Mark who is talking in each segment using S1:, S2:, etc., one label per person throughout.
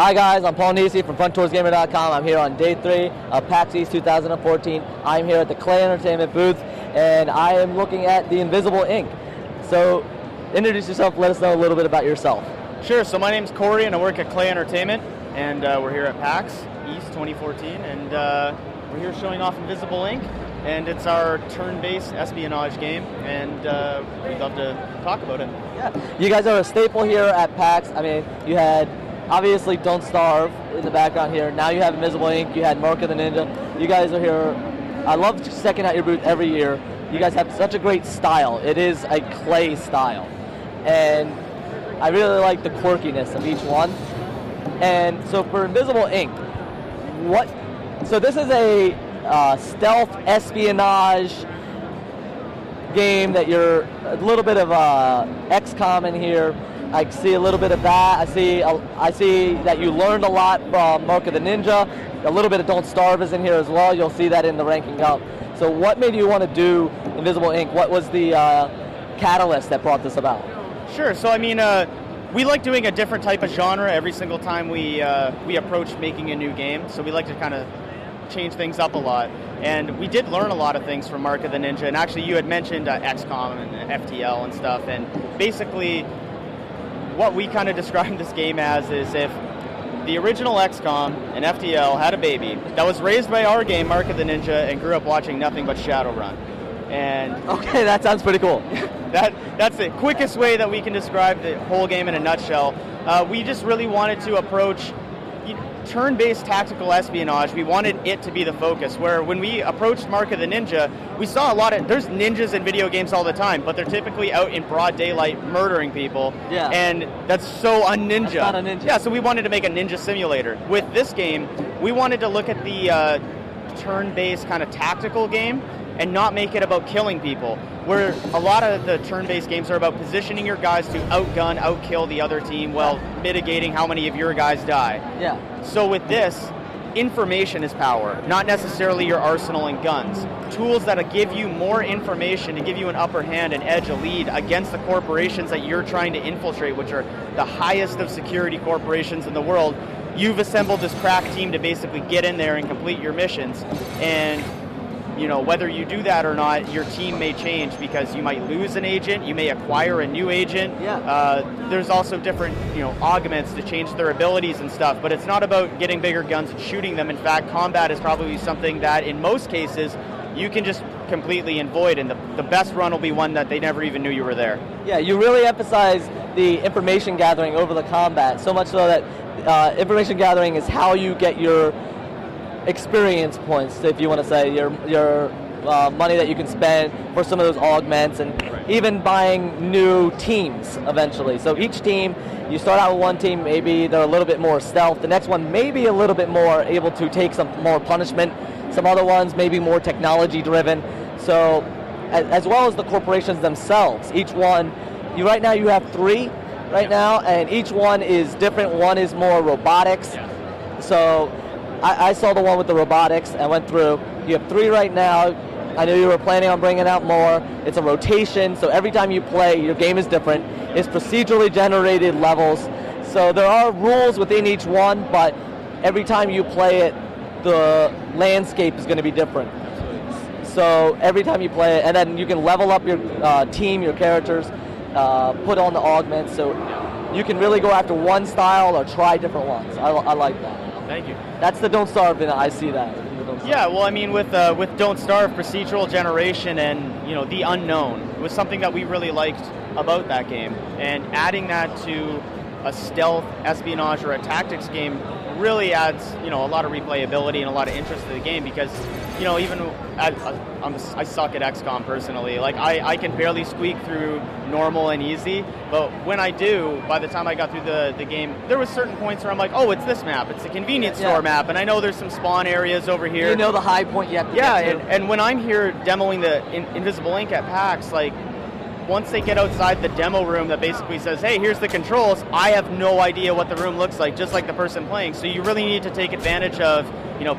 S1: Hi guys, I'm Paul Nisi from FrontToursGamer.com. I'm here on day 3 of PAX East 2014. I'm here at the Klei Entertainment booth, and I am looking at the Invisible Ink. So, introduce yourself, let us know a little bit about yourself.
S2: Sure, so my name's Corey, and I work at Klei Entertainment, and we're here at PAX East 2014, and we're here showing off Invisible Ink, and it's our turn-based espionage game, and we'd love to talk about it.
S1: Yeah, you guys are a staple here at PAX. I mean, you had obviously Don't Starve in the background here. Now you have Invisible Ink. You had Mark of the Ninja. You guys are here. I love checking out your booth every year. You guys have such a great style. It is a Klei style. And I really like the quirkiness of each one. And so for Invisible Ink, so this is a stealth espionage game that you're a little bit of XCOM in here. I see a little bit of that. I see that you learned a lot from Mark of the Ninja. A little bit of Don't Starve is in here as well. You'll see that in the ranking up. So what made you want to do Invisible Ink? What was the catalyst that brought this about?
S2: Sure. So I mean, we like doing a different type of genre every single time we approach making a new game. So we like to kind of change things up a lot. And we did learn a lot of things from Mark of the Ninja. And actually, you had mentioned XCOM and FTL and stuff. And basically, what we kind of describe this game as is if the original XCOM and FTL had a baby that was raised by our game, Mark of the Ninja, and grew up watching nothing but Shadowrun. And
S1: okay, that sounds pretty cool.
S2: That's the quickest way that we can describe the whole game in a nutshell. We just really wanted to approach turn-based tactical espionage. We wanted it to be the focus, where when we approached Mark of the Ninja, we saw there's ninjas in video games all the time, but they're typically out in broad daylight murdering people.
S1: Yeah.
S2: And that's so un-ninja.
S1: That's not a ninja.
S2: Yeah, so we wanted to make a ninja simulator. With this game, we wanted to look at the turn-based kind of tactical game and not make it about killing people, where a lot of the turn-based games are about positioning your guys to outgun, outkill the other team while mitigating how many of your guys die.
S1: Yeah.
S2: So with this, information is power, not necessarily your arsenal and guns. Tools that'll give you more information to give you an upper hand and edge, a lead against the corporations that you're trying to infiltrate, which are the highest of security corporations in the world. You've assembled this crack team to basically get in there and complete your missions. And whether you do that or not, your team may change because you might lose an agent, you may acquire a new agent.
S1: Yeah.
S2: There's also different, augments to change their abilities and stuff, but it's not about getting bigger guns and shooting them. In fact, combat is probably something that, in most cases, you can just completely avoid, and the best run will be one that they never even knew you were there.
S1: Yeah, you really emphasize the information gathering over the combat, so much so that information gathering is how you get your experience points, if you want to say, your money that you can spend for some of those augments, and even buying new teams eventually. So each team, you start out with one team, maybe they're a little bit more stealth. The next one maybe a little bit more able to take some more punishment. Some other ones maybe more technology driven. So as well as the corporations themselves, each one, right now you have 3 right now, and each one is different. One is more robotics. So I saw the one with the robotics. I went through. You have 3 right now. I knew you were planning on bringing out more. It's a rotation, so every time you play, your game is different. It's procedurally generated levels. So there are rules within each one, but every time you play it, the landscape is going to be different. So every time you play it, and then you can level up your team, your characters, put on the augments. So you can really go after one style or try different ones. I like that.
S2: Thank you.
S1: That's the Don't Starve, and I see that.
S2: Yeah, well, I mean, with Don't Starve, procedural generation and the unknown was something that we really liked about that game, and adding that to a stealth espionage or a tactics game really adds a lot of replayability and a lot of interest to the game, because even I suck at XCOM personally. Like I can barely squeak through normal and easy, but when I do, by the time I got through the game, there was certain points where I'm like, oh, it's this map, it's the convenience store map, and I know there's some spawn areas over here.
S1: You know the high point you have to get to.
S2: And when I'm here demoing the Invisible Ink at PAX, like, once they get outside the demo room that basically says, hey, here's the controls, I have no idea what the room looks like, just like the person playing. So you really need to take advantage of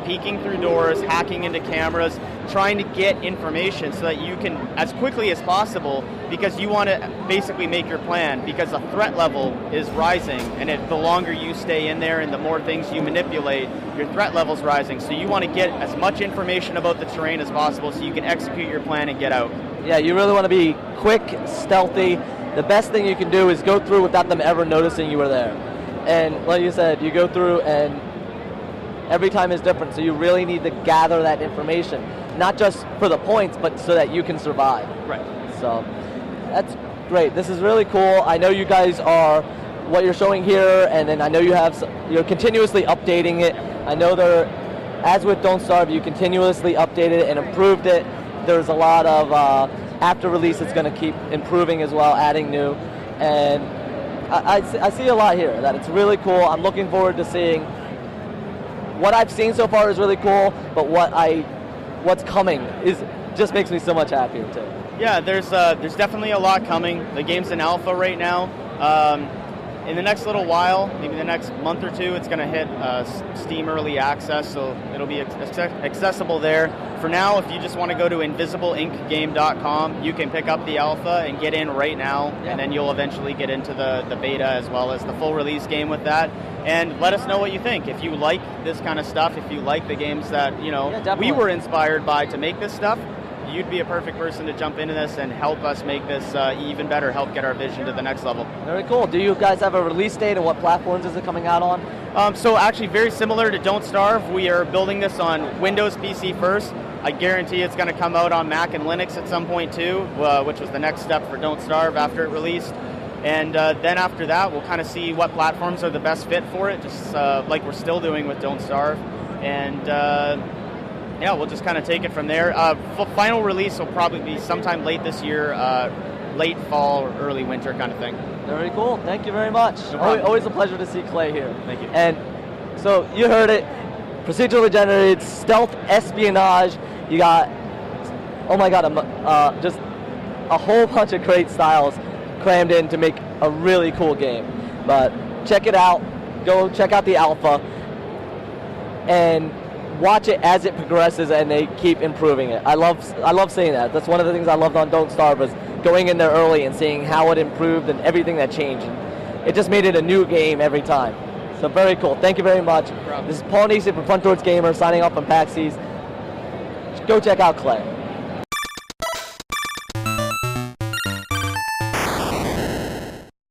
S2: peeking through doors, hacking into cameras, trying to get information so that you can, as quickly as possible, because you want to basically make your plan, because the threat level is rising, and the longer you stay in there and the more things you manipulate, your threat level's rising. So you want to get as much information about the terrain as possible so you can execute your plan and get out.
S1: Yeah, you really want to be quick, stealthy. The best thing you can do is go through without them ever noticing you were there. And like you said, you go through and every time is different, so you really need to gather that information, not just for the points, but so that you can survive.
S2: Right.
S1: So that's great. This is really cool. I know you guys are what you're showing here, and then I know you're continuously updating it. I know as with Don't Starve, you continuously updated it and improved it. There's a lot of after release, it's going to keep improving as well, adding new, and I see a lot here that it's really cool. I'm looking forward to seeing. What I've seen so far is really cool, but what's coming just makes me so much happier too.
S2: Yeah, there's definitely a lot coming. The game's in alpha right now. In the next little while, maybe the next month or two, it's going to hit Steam Early Access, so it'll be accessible there. For now, if you just want to go to invisibleinkgame.com, you can pick up the alpha and get in right now, and then you'll eventually get into the beta as well as the full release game with that. And let us know what you think. If you like this kind of stuff, if you like the games that we were inspired by to make this stuff, you'd be a perfect person to jump into this and help us make this even better, help get our vision to the next level.
S1: Very cool. Do you guys have a release date, and what platforms is it coming out on?
S2: So actually very similar to Don't Starve, we are building this on Windows PC first. I guarantee it's going to come out on Mac and Linux at some point too, which was the next step for Don't Starve after it released. And then after that, we'll kind of see what platforms are the best fit for it, just like we're still doing with Don't Starve. And yeah, we'll just kind of take it from there. Final release will probably be sometime late this year, late fall or early winter kind of thing.
S1: Very cool. Thank you very much.
S2: No problem.
S1: Always a pleasure to see Klei here.
S2: Thank you.
S1: And so you heard it, procedurally generated stealth espionage. You got, oh my God, just a whole bunch of great styles crammed in to make a really cool game. But check it out. Go check out the alpha and watch it as it progresses and they keep improving it. I love seeing that. That's one of the things I loved on Don't Starve, was going in there early and seeing how it improved and everything that changed. And it just made it a new game every time. So very cool. Thank you very much. This is Paul Neeson from Front Doors Gamer signing off on PAX East. Go check out Klei.